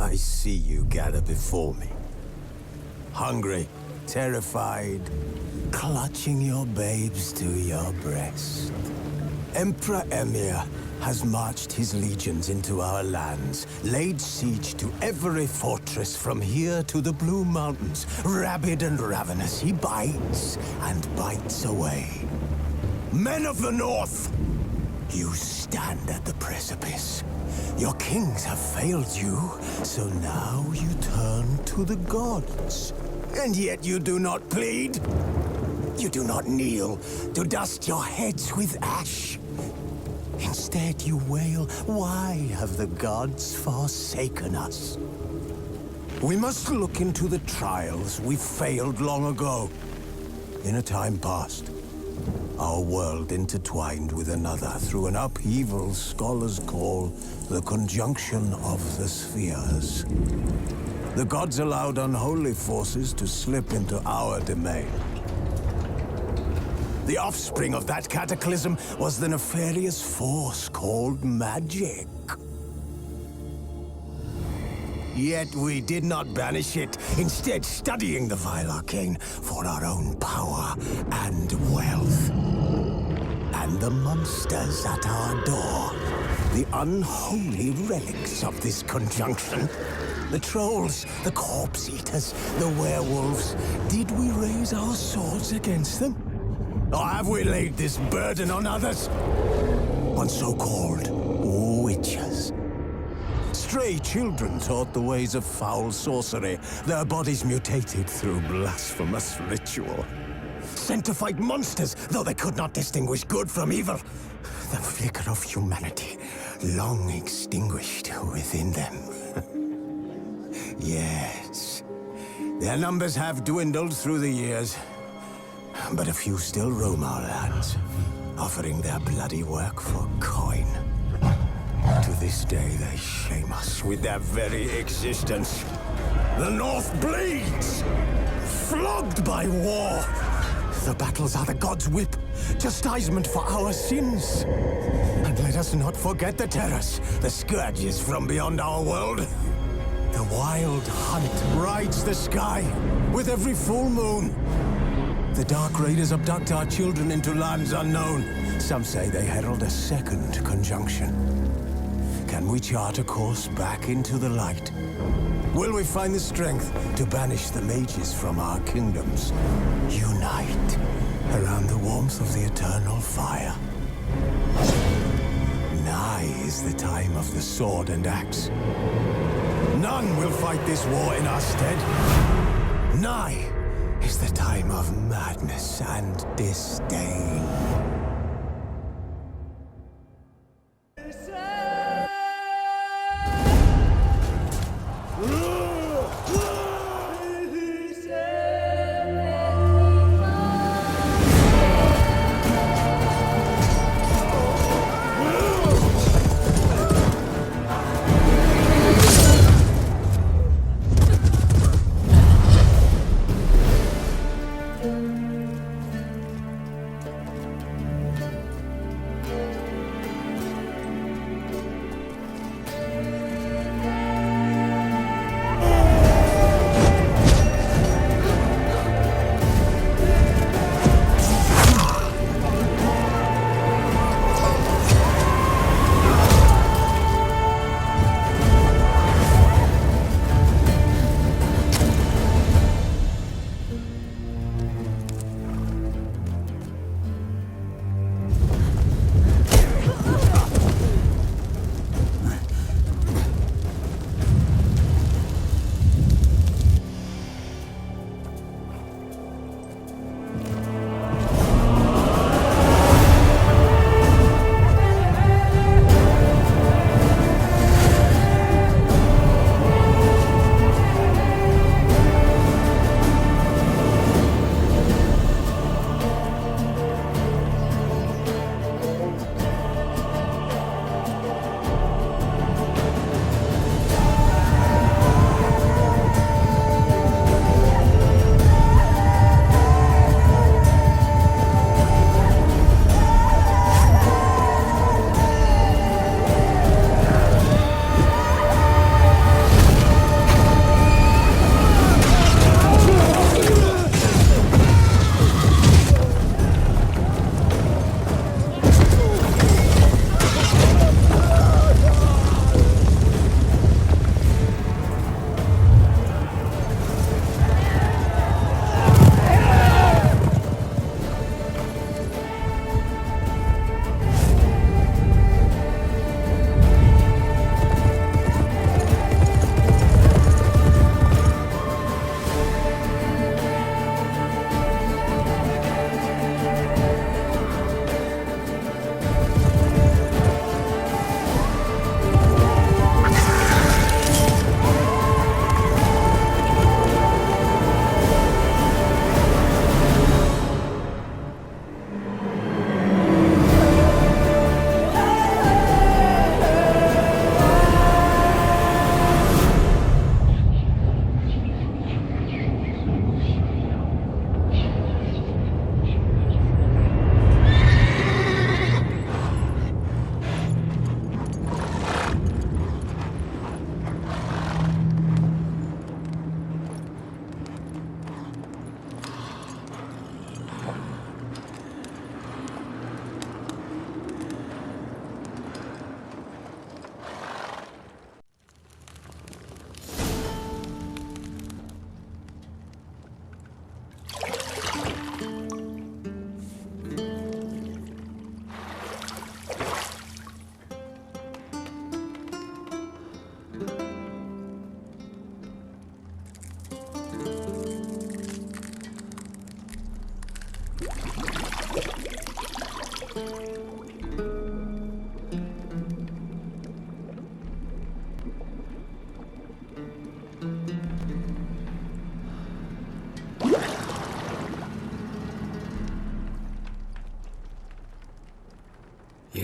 I see you gather before me. Hungry, terrified, clutching your babes to your breast. Emperor Emir has marched his legions into our lands, laid siege to every fortress from here to the Blue Mountains. Rabid and ravenous, he bites and bites away. Men of the North, you stand at the precipice. Your kings have failed you, so now you turn to the gods. And yet you do not plead. You do not kneel to dust your heads with ash. Instead you wail, why have the gods forsaken us? We must look into the trials we failed long ago. In a time past, our world intertwined with another through an upheaval scholars call the conjunction of the spheres. The gods allowed unholy forces to slip into our domain. The offspring of that cataclysm was the nefarious force called magic. Yet we did not banish it, instead studying the vile arcane for our own power and wealth. And the monsters at our door, the unholy relics of this conjunction. The trolls, the corpse-eaters, the werewolves. Did we raise our swords against them? Or have we laid this burden on others? On so-called witches. Stray children taught the ways of foul sorcery, their bodies mutated through blasphemous ritual. Sent to fight monsters, though they could not distinguish good from evil. The flicker of humanity, long extinguished within them. Yes, their numbers have dwindled through the years. But a few still roam our lands, offering their bloody work for coin. To this day, they shame us with their very existence. The North bleeds, flogged by war. The battles are the gods' whip, chastisement for our sins. And let us not forget the terrors, the scourges from beyond our world. The wild hunt rides the sky with every full moon. The Dark Raiders abduct our children into lands unknown. Some say they herald a second conjunction. Can we chart a course back into the light? Will we find the strength to banish the mages from our kingdoms? Unite around the warmth of the eternal fire. Nigh is the time of the sword and axe. None will fight this war in our stead. Nigh is the time of madness and disdain.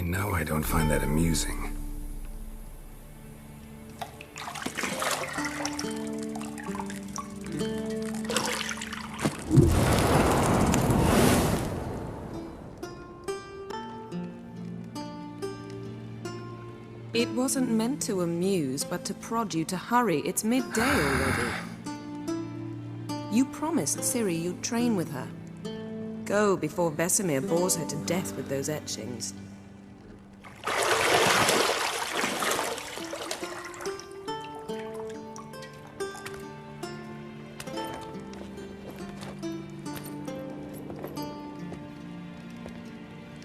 know I don't find that amusing. It wasn't meant to amuse, but to prod you to hurry. It's midday already. You promised Ciri you'd train with her. Go before Vesemir bores her to death with those etchings.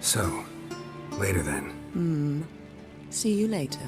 So, later then. See you later.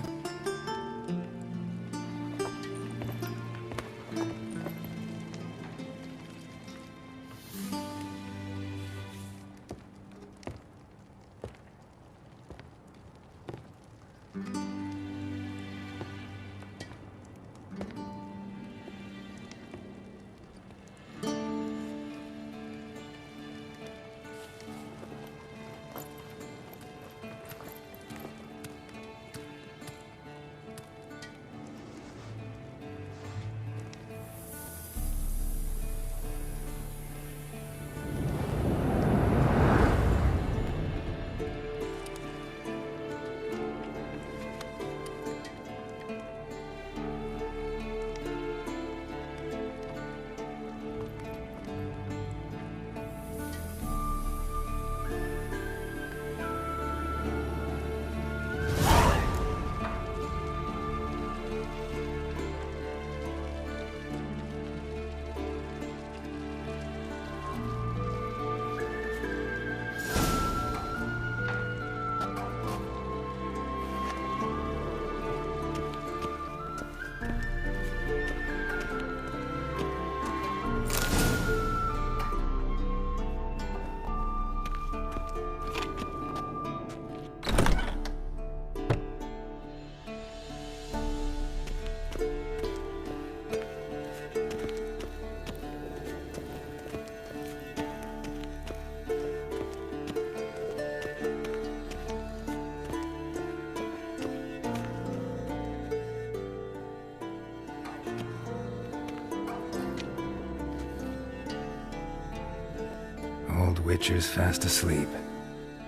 Old Witcher's fast asleep.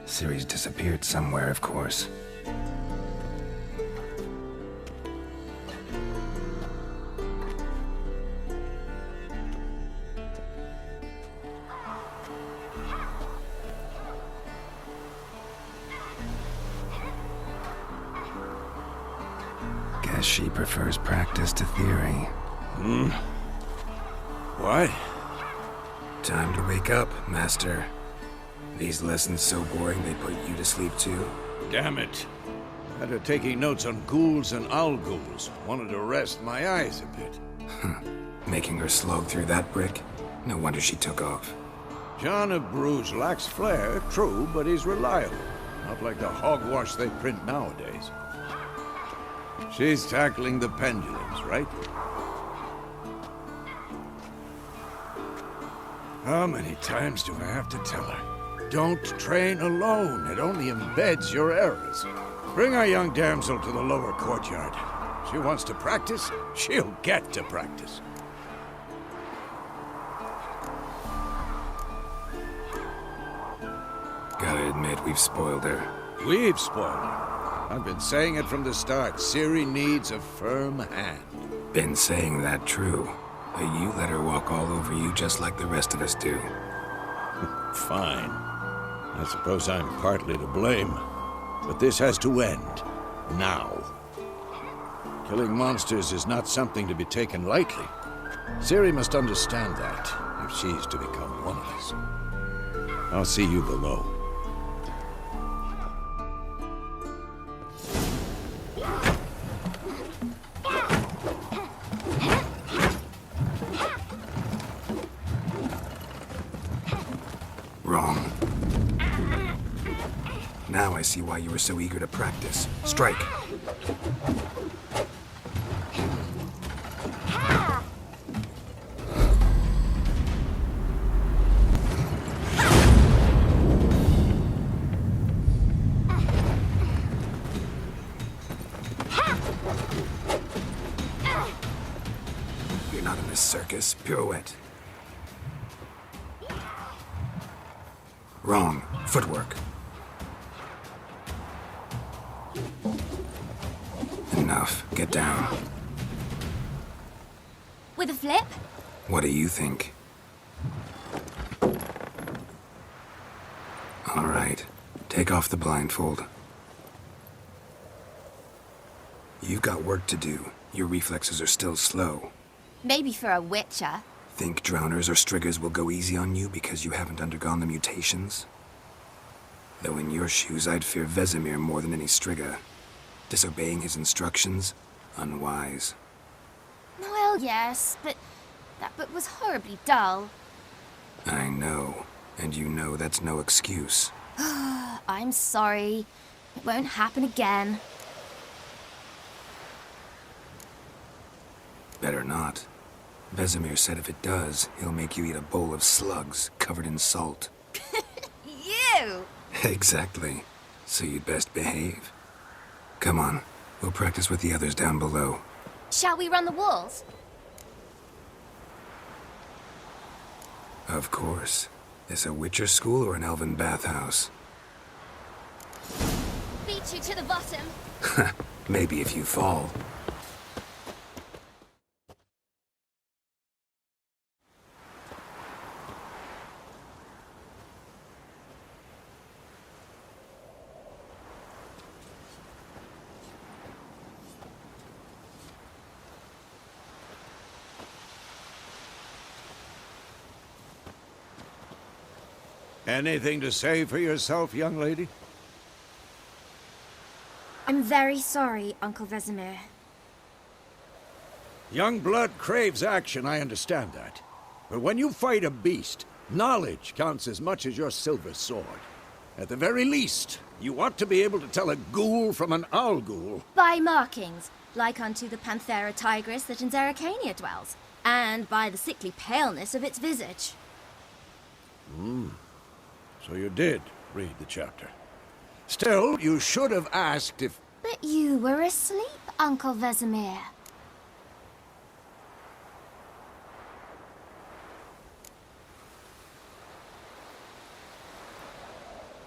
Ciri's disappeared somewhere, of course. Guess she prefers practice to theory. What? Time to wake up, Master. These lessons so boring they put you to sleep too? Damn it. After taking notes on ghouls and owl ghouls, wanted to rest my eyes a bit. Making her slog through that brick? No wonder she took off. John of Bruges lacks flair, true, but he's reliable. Not like the hogwash they print nowadays. She's tackling the pendulums, right? How many times do I have to tell her? Don't train alone. It only embeds your errors. Bring our young damsel to the lower courtyard. She wants to practice, she'll get to practice. Gotta admit, we've spoiled her. We've spoiled her. I've been saying it from the start. Ciri needs a firm hand. Been saying that true. But you let her walk all over you just like the rest of us do. Fine. I suppose I'm partly to blame. But this has to end. Now. Killing monsters is not something to be taken lightly. Ciri must understand that, if she's to become one of us. I'll see you below. Wrong. Now I see why you were so eager to practice. Strike. Not in this circus. Pirouette. Wrong. Footwork. Enough. Get down. With a flip? What do you think? All right. Take off the blindfold. You've got work to do. Your reflexes are still slow. Maybe for a witcher. Think drowners or striggers will go easy on you because you haven't undergone the mutations? Though in your shoes, I'd fear Vesemir more than any strigger. Disobeying his instructions? Unwise. Well, yes, but that book was horribly dull. I know. And you know that's no excuse. I'm sorry. It won't happen again. Better not. Vesemir said if it does, he'll make you eat a bowl of slugs covered in salt. You! Exactly. So you'd best behave. Come on. We'll practice with the others down below. Shall we run the walls? Of course. This a Witcher school or an elven bathhouse? Beat you to the bottom. Maybe if you fall. Anything to say for yourself, young lady? I'm very sorry, Uncle Vesemir. Young blood craves action, I understand that. But when you fight a beast, knowledge counts as much as your silver sword. At the very least, you ought to be able to tell a ghoul from an owl ghoul. By markings, like unto the Panthera tigris that in Zeracania dwells, and by the sickly paleness of its visage. So you did read the chapter. Still, you should have asked if... But you were asleep, Uncle Vesemir.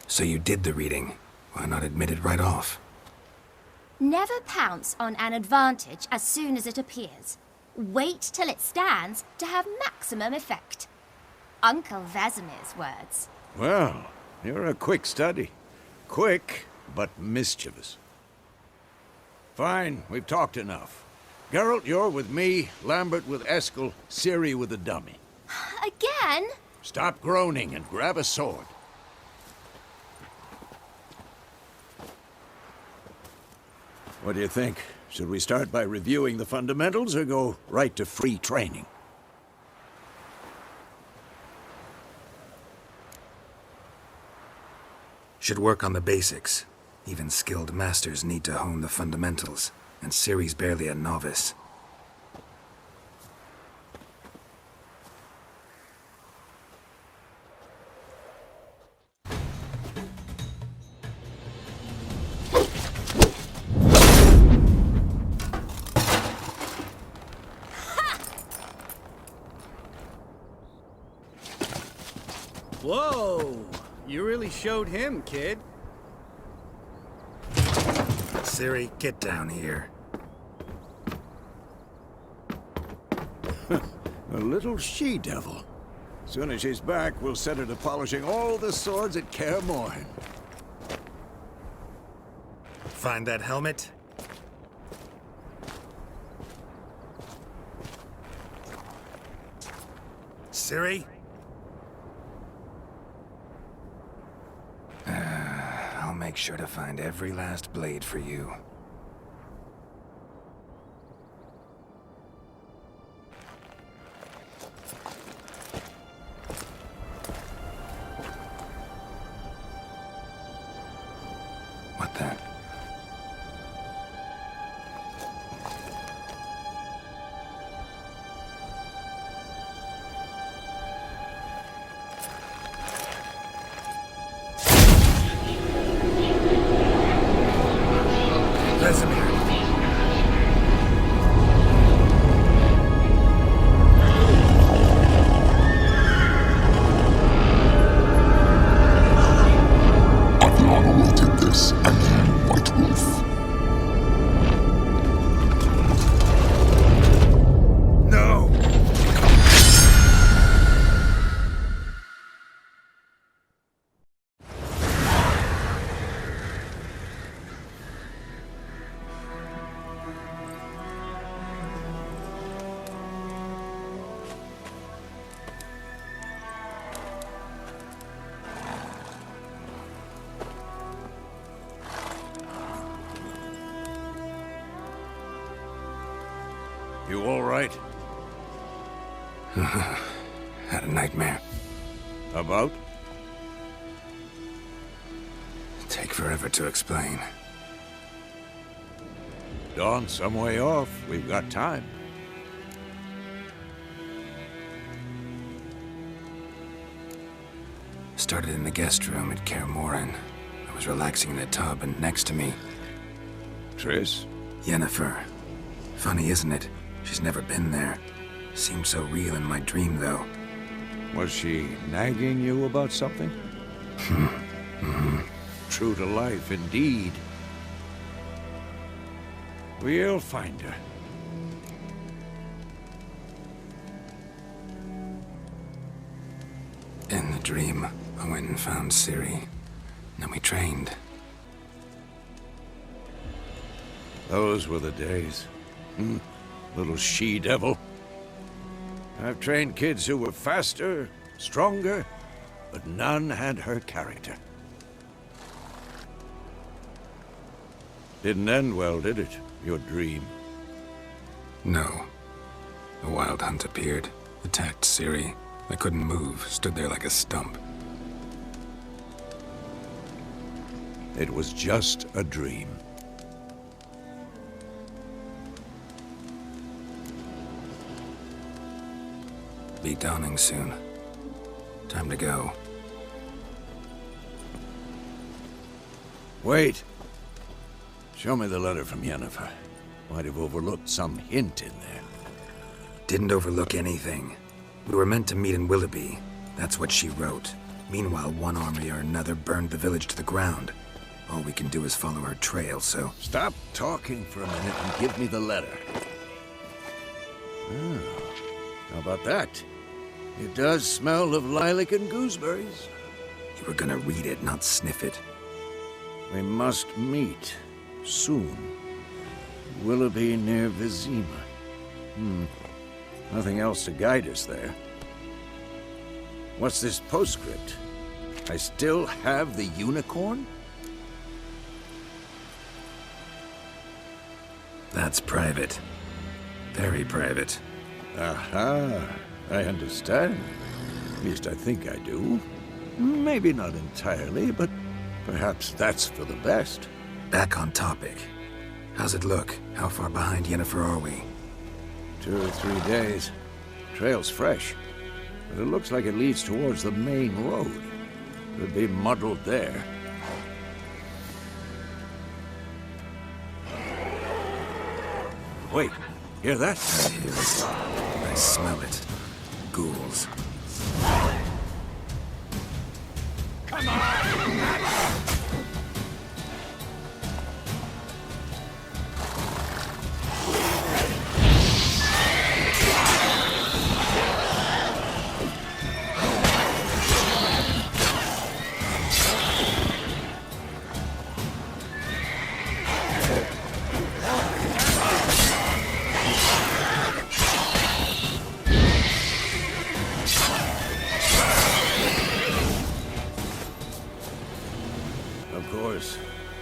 So you did the reading. Why not admit it right off? Never pounce on an advantage as soon as it appears. Wait till it stands to have maximum effect. Uncle Vesemir's words. Well, you're a quick study. Quick, but mischievous. Fine, we've talked enough. Geralt, you're with me, Lambert with Eskel, Ciri with the dummy. Again? Stop groaning and grab a sword. What do you think? Should we start by reviewing the fundamentals or go right to free training? Should work on the basics. Even skilled masters need to hone the fundamentals, and Ciri's barely a novice. Whoa! You really showed him, kid. Ciri, get down here. A little she-devil. Soon as she's back, we'll set her to polishing all the swords at Kaer Morhen. Find that helmet? Ciri? I'll make sure to find every last blade for you. What the? You all right? Had a nightmare. About? Take forever to explain. Dawn's some way off. We've got time. Started in the guest room at Kaer Morhen. I was relaxing in the tub, and next to me, Triss? Yennefer. Funny, isn't it? She's never been there. Seemed so real in my dream, though. Was she nagging you about something? True to life, indeed. We'll find her. In the dream, I went and found Ciri. Then we trained. Those were the days. Little she-devil. I've trained kids who were faster, stronger, but none had her character. Didn't end well, did it? Your dream? No. A wild hunt appeared, attacked Ciri. I couldn't move, stood there like a stump. It was just a dream. Be dawning soon. Time to go. Wait. Show me the letter from Yennefer. Might have overlooked some hint in there. Didn't overlook anything. We were meant to meet in Willoughby. That's what she wrote. Meanwhile, one army or another burned the village to the ground. All we can do is follow her trail, so... Stop talking for a minute and give me the letter. How about that? It does smell of lilac and gooseberries. You were gonna read it, not sniff it. We must meet. Soon. Willoughby near Vizima. Nothing else to guide us there. What's this postscript? I still have the unicorn? That's private. Very private. Aha. I understand. At least I think I do. Maybe not entirely, but perhaps that's for the best. Back on topic. How's it look? How far behind Yennefer are we? 2 or 3 days. Trail's fresh, but it looks like it leads towards the main road. Could be muddled there. Wait, hear that? I hear it. I smell it. Ghouls. Come on!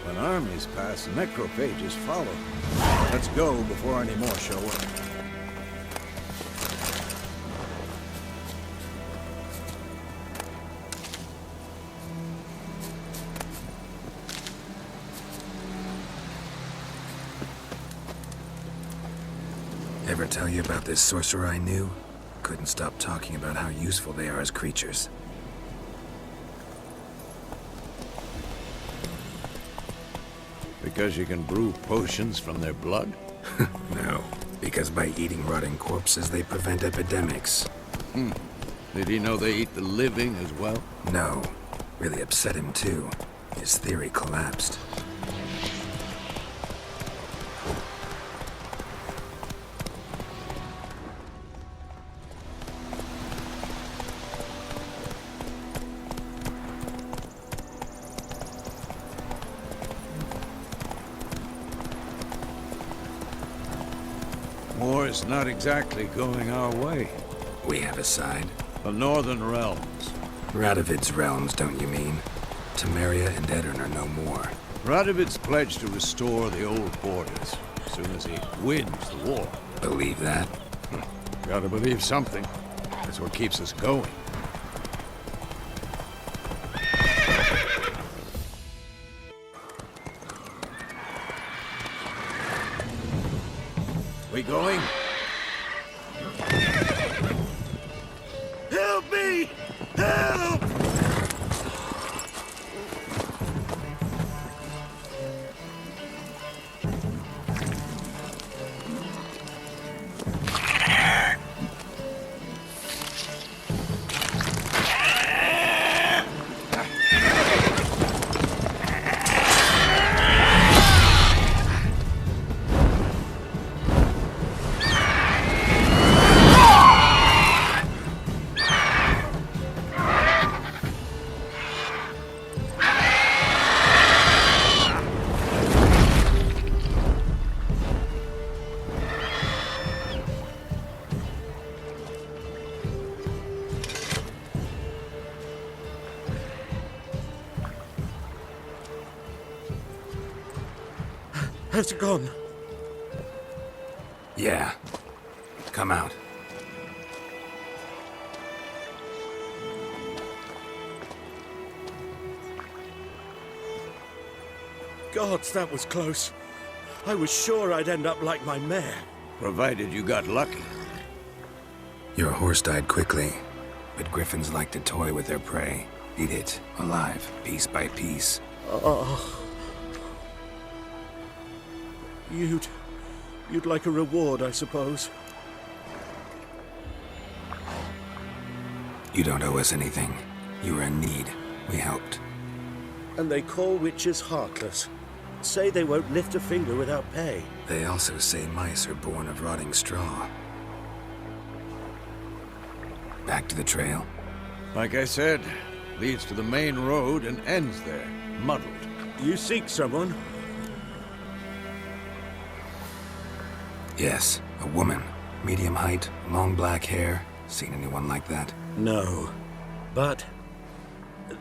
When armies pass, necrophages follow. Let's go before any more show up. Ever tell you about this sorcerer I knew? Couldn't stop talking about how useful they are as creatures. Because you can brew potions from their blood? No, because by eating rotting corpses, they prevent epidemics. Did he know they eat the living as well? No. Really upset him, too. His theory collapsed. War is not exactly going our way. We have a side. The Northern Realms. Radovid's realms, don't you mean? Temeria and Edirn are no more. Radovid's pledged to restore the old borders as soon as he wins the war. Believe that? Gotta believe something. That's what keeps us going. We going? Help me! Help! Has it gone? Yeah. Come out. Gods, that was close. I was sure I'd end up like my mare. Provided you got lucky. Your horse died quickly, but griffins like to toy with their prey. Eat it, alive, piece by piece. Oh. You'd like a reward, I suppose. You don't owe us anything. You were in need. We helped. And they call witches heartless. Say they won't lift a finger without pay. They also say mice are born of rotting straw. Back to the trail? Like I said, leads to the main road and ends there, muddled. You seek someone? Yes, a woman. Medium height, long black hair. Seen anyone like that? No. But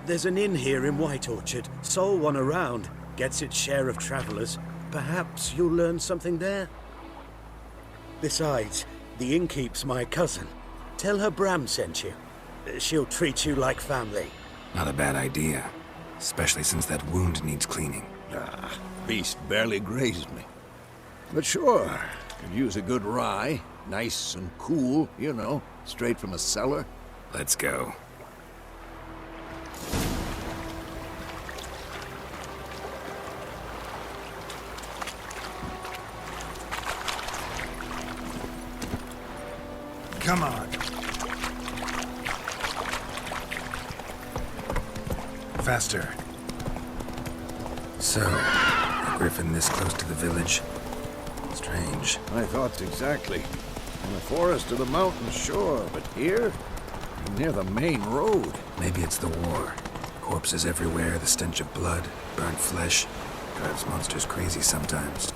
there's an inn here in White Orchard. Sole one around. Gets its share of travelers. Perhaps you'll learn something there? Besides, the innkeep's my cousin. Tell her Bram sent you. She'll treat you like family. Not a bad idea. Especially since that wound needs cleaning. Beast barely grazed me. But sure, could use a good rye. Nice and cool, you know, straight from a cellar. Let's go. Come on. Faster. So, a griffin this close to the village? Strange. My thoughts exactly. In the forest or the mountains, sure, but here? Near the main road. Maybe it's the war. Corpses everywhere, the stench of blood, burnt flesh. Drives monsters crazy sometimes.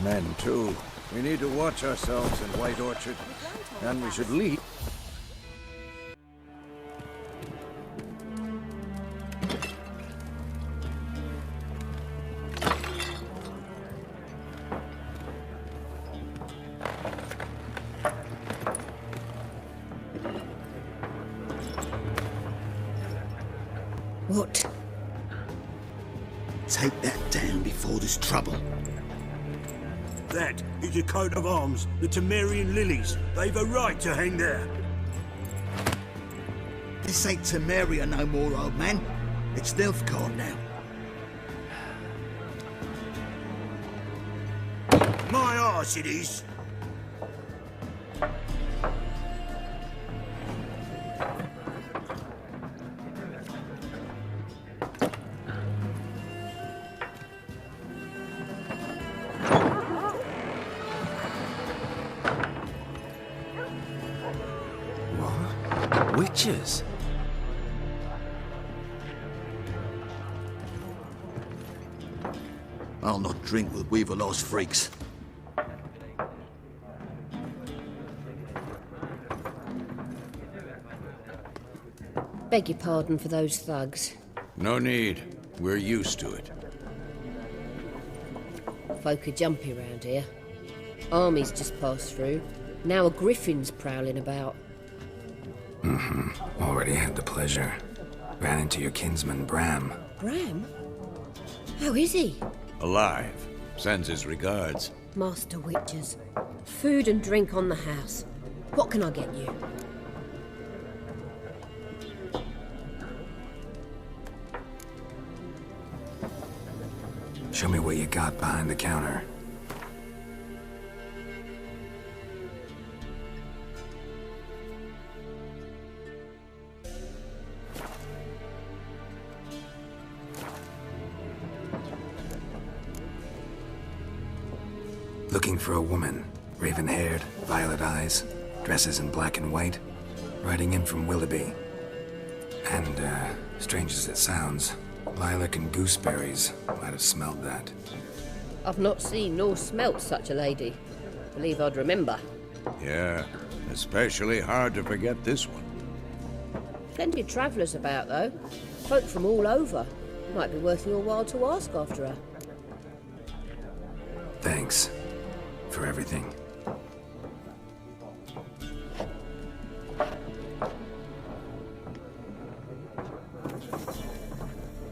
Men, too. We need to watch ourselves in White Orchard. And we should leave. What? Take that down before there's trouble. That is a coat of arms, the Temerian lilies. They've a right to hang there. This ain't Temeria no more, old man. It's Nilfgaard now. My arse it is. Witches? I'll not drink with Weaverlaw's freaks. Beg your pardon for those thugs. No need. We're used to it. Folk are jumpy round here. Armies just passed through. Now a griffin's prowling about. Already had the pleasure. Ran into your kinsman, Bram. Bram? How is he? Alive. Sends his regards. Master Witches. Food and drink on the house. What can I get you? Show me what you got behind the counter. Looking for a woman. Raven-haired, violet eyes, dresses in black and white. Riding in from Willoughby. And, strange as it sounds, lilac and gooseberries. Might have smelled that. I've not seen nor smelt such a lady. Believe I'd remember. Yeah, especially hard to forget this one. Plenty of travellers about, though. Folk from all over. Might be worth your while to ask after her. Thanks. For everything.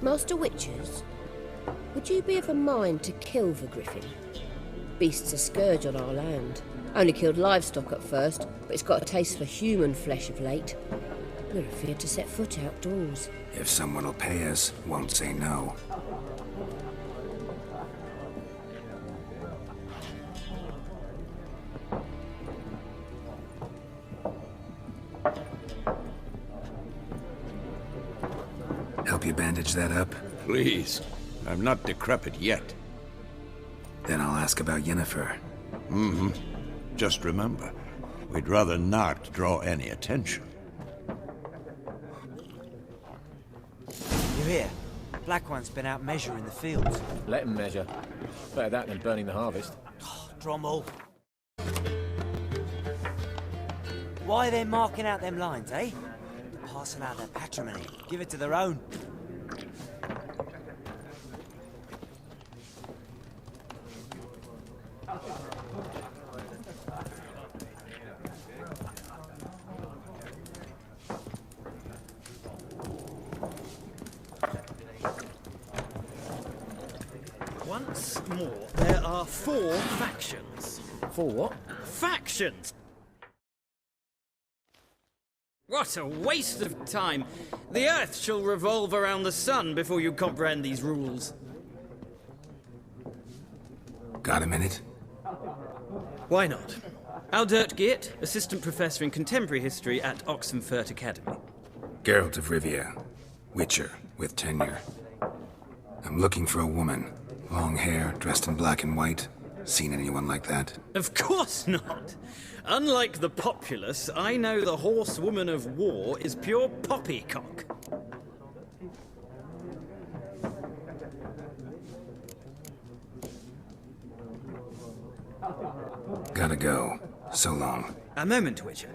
Master Witches, would you be of a mind to kill the griffin? Beast's a scourge on our land. Only killed livestock at first, but it's got a taste for human flesh of late. We're afeard to set foot outdoors. If someone will pay us, won't say no. Help you bandage that up? Please. I'm not decrepit yet. Then I'll ask about Yennefer. Just remember, we'd rather not draw any attention. You hear? Black One's been out measuring the fields. Let him measure. Better that than burning the harvest. Drommel. Why are they marking out them lines, eh? Passing out their patrimony. Give it to their own. Once more, there are 4 factions. 4 what? Factions! What a waste of time! The Earth shall revolve around the sun before you comprehend these rules. Got a minute? Why not? Aldert Geert, Assistant Professor in Contemporary History at Oxenfurt Academy. Geralt of Rivia. Witcher, with tenure. I'm looking for a woman. Long hair, dressed in black and white. Seen anyone like that? Of course not! Unlike the populace, I know the horsewoman of war is pure poppycock. Gotta go. So long. A moment, Witcher.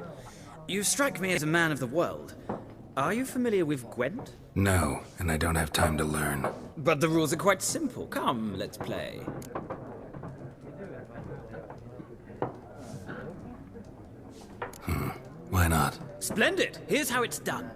You strike me as a man of the world. Are you familiar with Gwent? No, and I don't have time to learn. But the rules are quite simple. Come, let's play. Why not? Splendid! Here's how it's done.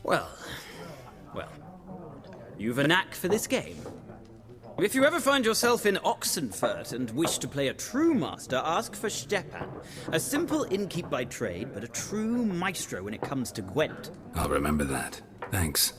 Well, you've a knack for this game. If you ever find yourself in Oxenfurt and wish to play a true master, ask for Stepan. A simple innkeep by trade, but a true maestro when it comes to Gwent. I'll remember that. Thanks.